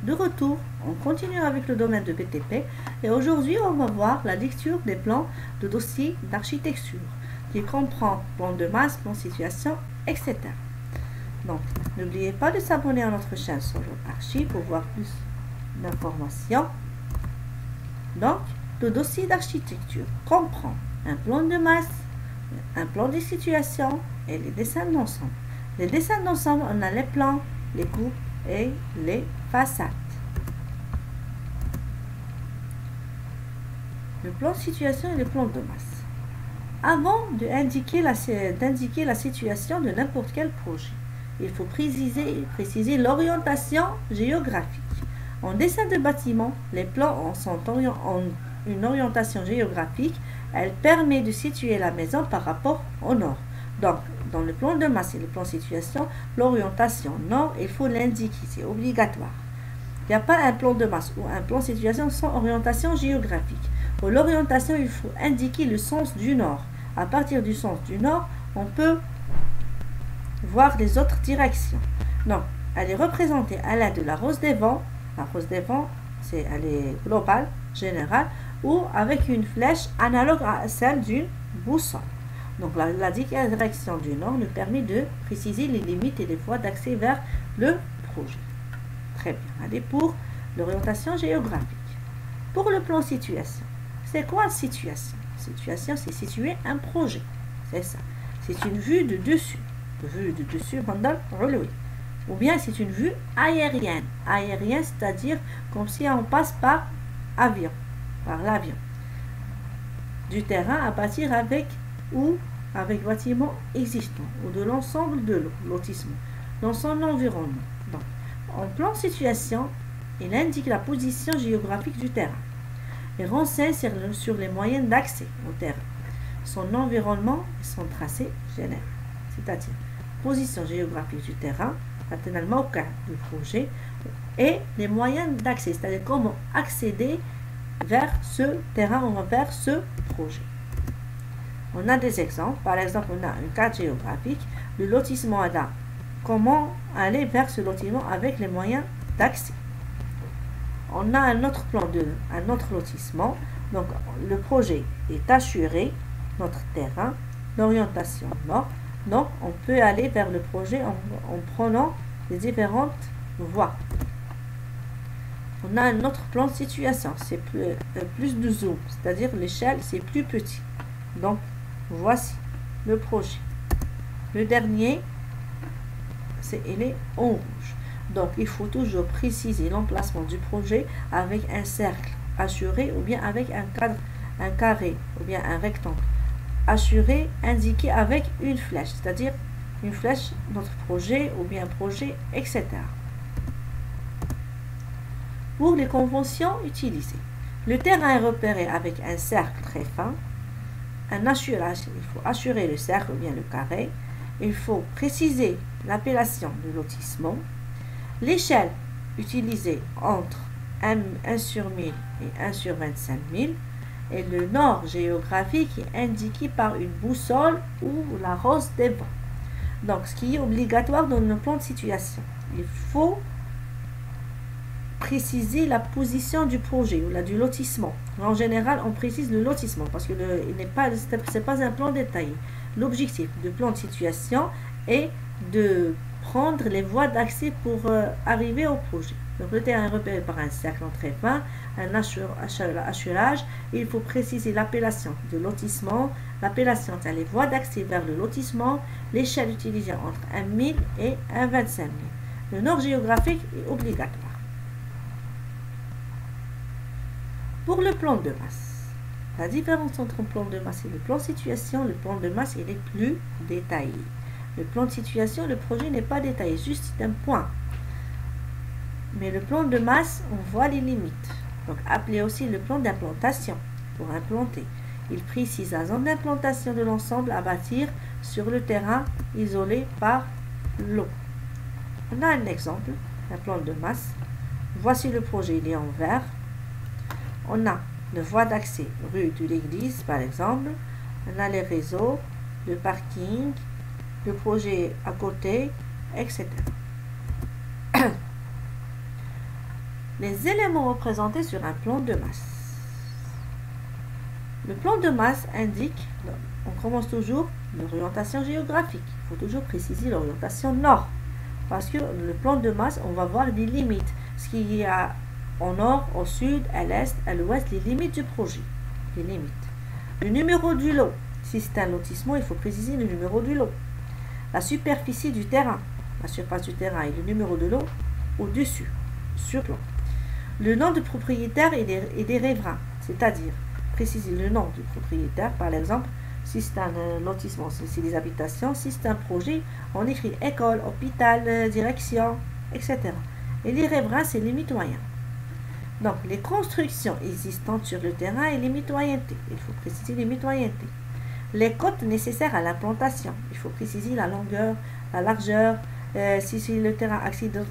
De retour, on continue avec le domaine de BTP et aujourd'hui on va voir la lecture des plans de dossier d'architecture qui comprend plan de masse, plan de situation, etc. Donc, n'oubliez pas de s'abonner à notre chaîne Solo Archi pour voir plus d'informations. Donc, le dossier d'architecture comprend un plan de masse, un plan de situation et les dessins d'ensemble. Les dessins d'ensemble, on a les plans, les coupes et les façades. Le plan de situation et le plan de masse. Avant d'indiquer la situation de n'importe quel projet, il faut préciser l'orientation géographique. En dessin de bâtiment, les plans ont une orientation géographique. Elle permet de situer la maison par rapport au nord. Donc, dans le plan de masse et le plan de situation, l'orientation nord, il faut l'indiquer, c'est obligatoire. Il n'y a pas un plan de masse ou un plan de situation sans orientation géographique. Pour l'orientation, il faut indiquer le sens du nord. À partir du sens du nord, on peut voir les autres directions. Donc, elle est représentée à l'aide de la rose des vents. La rose des vents, elle est globale, générale, ou avec une flèche analogue à celle d'une boussole. Donc, la direction du nord nous permet de préciser les limites et les voies d'accès vers le projet. Très bien. Allez, pour l'orientation géographique. Pour le plan situation, c'est quoi la situation? Situation, c'est situer un projet. C'est ça. C'est une vue de dessus. Vue de dessus, ou bien c'est une vue aérienne. Aérienne, c'est-à-dire comme si on passe par l'avion. Du terrain à bâtir avec bâtiment existant ou de l'ensemble de lotissement, dans son environnement. Donc, en plan situation, il indique la position géographique du terrain. Il renseigne sur les moyens d'accès au terrain, son environnement et son tracé général. C'est-à-dire position géographique du terrain, au cas du projet, et les moyens d'accès, c'est-à-dire comment accéder vers ce terrain ou vers ce projet. On a des exemples. Par exemple, on a une carte géographique, le lotissement Ada. Comment aller vers ce lotissement avec les moyens d'accès. On a un autre lotissement. Donc, le projet est assuré, notre terrain, l'orientation nord. Donc, on peut aller vers le projet en prenant les différentes voies. On a un autre plan de situation. C'est plus de zoom, c'est-à-dire l'échelle, c'est plus petit. Donc, voici le projet. Le dernier, il est en rouge. Donc, il faut toujours préciser l'emplacement du projet avec un cercle assuré ou bien avec un carré ou bien un rectangle assuré indiqué avec une flèche, c'est-à-dire une flèche notre projet ou bien projet, etc. Pour les conventions utilisées, le terrain est repéré avec un cercle très fin. Un assurage, il faut assurer le cercle ou bien le carré. Il faut préciser l'appellation du lotissement. L'échelle utilisée entre 1 sur 1000 et 1 sur 25 000. Et le nord géographique est indiqué par une boussole ou la rose des vents. Donc, ce qui est obligatoire dans le plan de situation, il faut préciser la position du projet ou du lotissement. En général, on précise le lotissement parce que c'est pas un plan détaillé. L'objectif du plan de situation est de prendre les voies d'accès pour arriver au projet. Donc, le terrain est repéré par un cercle en très fin, un assurage. Il faut préciser l'appellation de lotissement. L'appellation, c'est les voies d'accès vers le lotissement. L'échelle utilisée entre 1 000 et 1 25 000. Le nord géographique est obligatoire. Pour le plan de masse, la différence entre le plan de masse et le plan de situation, le plan de masse il est plus détaillé. Le plan de situation, le projet n'est pas détaillé, juste un point. Mais le plan de masse, on voit les limites. Donc, appelé aussi le plan d'implantation pour implanter. Il précise la zone d'implantation de l'ensemble à bâtir sur le terrain isolé par l'eau. On a un exemple, un plan de masse. Voici le projet, il est en vert. On a le voie d'accès, rue de l'église par exemple. On a les réseaux, le parking, le projet à côté, etc. Les éléments représentés sur un plan de masse. Le plan de masse indique, on commence toujours l'orientation géographique. Il faut toujours préciser l'orientation nord. Parce que le plan de masse, on va voir les limites. Ce qu'il y a au nord, au sud, à l'est, à l'ouest, les limites du projet. Les limites. Le numéro du lot. Si c'est un lotissement, il faut préciser le numéro du lot. La superficie du terrain. La surface du terrain et le numéro de lot au-dessus, sur plan. Le nom du propriétaire et des riverains. C'est-à-dire, préciser le nom du propriétaire, par exemple, si c'est un lotissement, si c'est des habitations, si c'est un projet, on écrit école, hôpital, direction, etc. Et les riverains, c'est les mitoyens. Donc, les constructions existantes sur le terrain et les mitoyennetés. Il faut préciser les mitoyennetés. Les côtes nécessaires à l'implantation. Il faut préciser la longueur, la largeur, si c'est le terrain accidenté,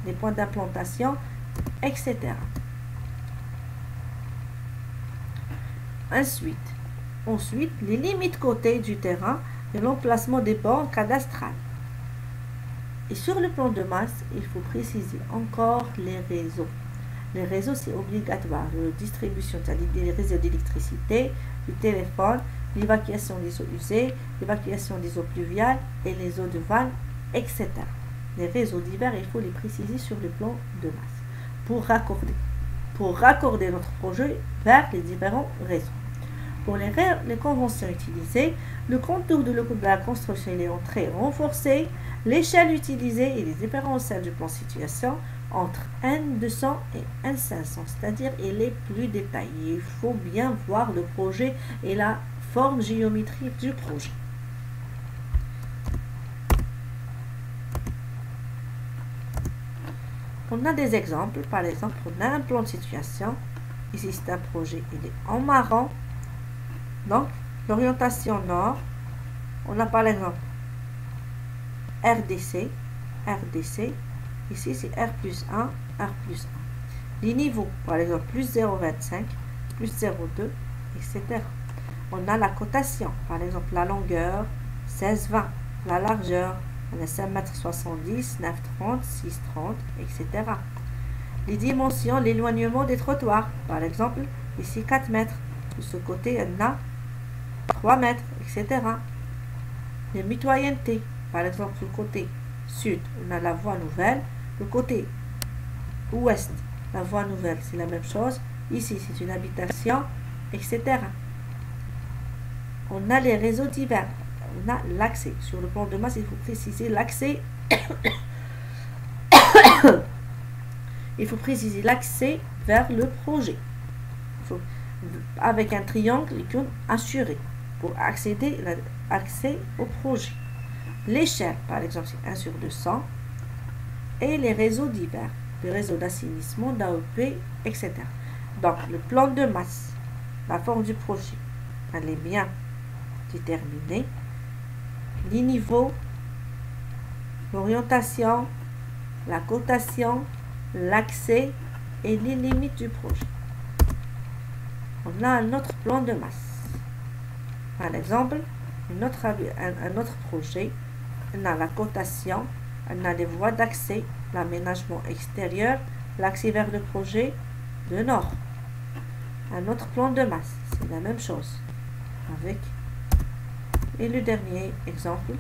les points d'implantation, etc. Ensuite, les limites côtés du terrain et l'emplacement des bornes cadastrales. Et sur le plan de masse, il faut préciser encore les réseaux. Les réseaux, c'est obligatoire. La distribution, c'est-à-dire les réseaux d'électricité, du téléphone, l'évacuation des eaux usées, l'évacuation des eaux pluviales et les eaux de vanne, etc. Les réseaux divers, il faut les préciser sur le plan de masse pour raccorder notre projet vers les différents réseaux. Pour les conventions utilisées, le contour de la construction est entré renforcé, l'échelle utilisée et les différentiels du plan situation entre N200 et N500, c'est-à-dire il est plus détaillé. Il faut bien voir le projet et la forme géométrique du projet. On a des exemples. Par exemple, on a un plan de situation. Ici, c'est un projet, il est en marron. Donc, l'orientation nord, on a par exemple RDC. Ici, c'est R plus 1, R plus 1. Les niveaux, par exemple, plus 0,25, plus 0,2, etc. On a la cotation, par exemple, la longueur, 16,20. La largeur, on a 5,70 m, 9,30 m, 6,30 m, etc. Les dimensions, l'éloignement des trottoirs, par exemple, ici 4 mètres. De ce côté, on a 3 mètres, etc. Les mitoyennetés, par exemple, le côté sud, on a la voie nouvelle. Le côté ouest, la voie nouvelle, c'est la même chose. Ici, c'est une habitation, etc. On a les réseaux divers. On a l'accès. Sur le plan de masse, il faut préciser l'accès. Il faut préciser l'accès vers le projet. Avec un triangle assuré pour accéder au projet. L'échelle, par exemple, c'est 1 sur 200. Et les réseaux divers, les réseaux d'assainissement, d'AEP, etc. Donc, le plan de masse, la forme du projet, elle est bien déterminée. Les niveaux, l'orientation, la cotation, l'accès et les limites du projet. On a un autre plan de masse. Par exemple, un autre projet, on a la cotation, on a les voies d'accès, l'aménagement extérieur, l'accès vers le projet, le nord. Un autre plan de masse, c'est la même chose. Et le dernier exemple,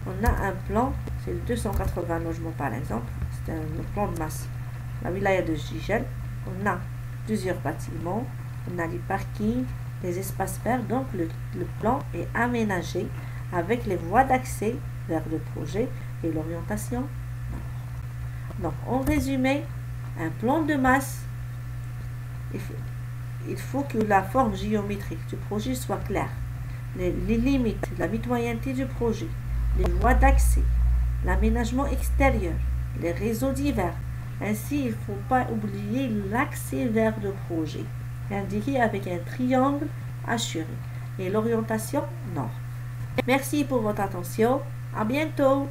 on a un plan, c'est le 280 logements par exemple, c'est un plan de masse. La wilaya de Jijel, on a plusieurs bâtiments, on a les parkings, les espaces verts, donc le plan est aménagé avec les voies d'accès vers le projet et l'orientation. Donc, en résumé, un plan de masse, il faut que la forme géométrique du projet soit claire. Les limites, la mitoyenneté du projet, les voies d'accès, l'aménagement extérieur, les réseaux divers. Ainsi, il ne faut pas oublier l'accès vers le projet, indiqué avec un triangle assuré, et l'orientation nord. Merci pour votre attention. À bientôt.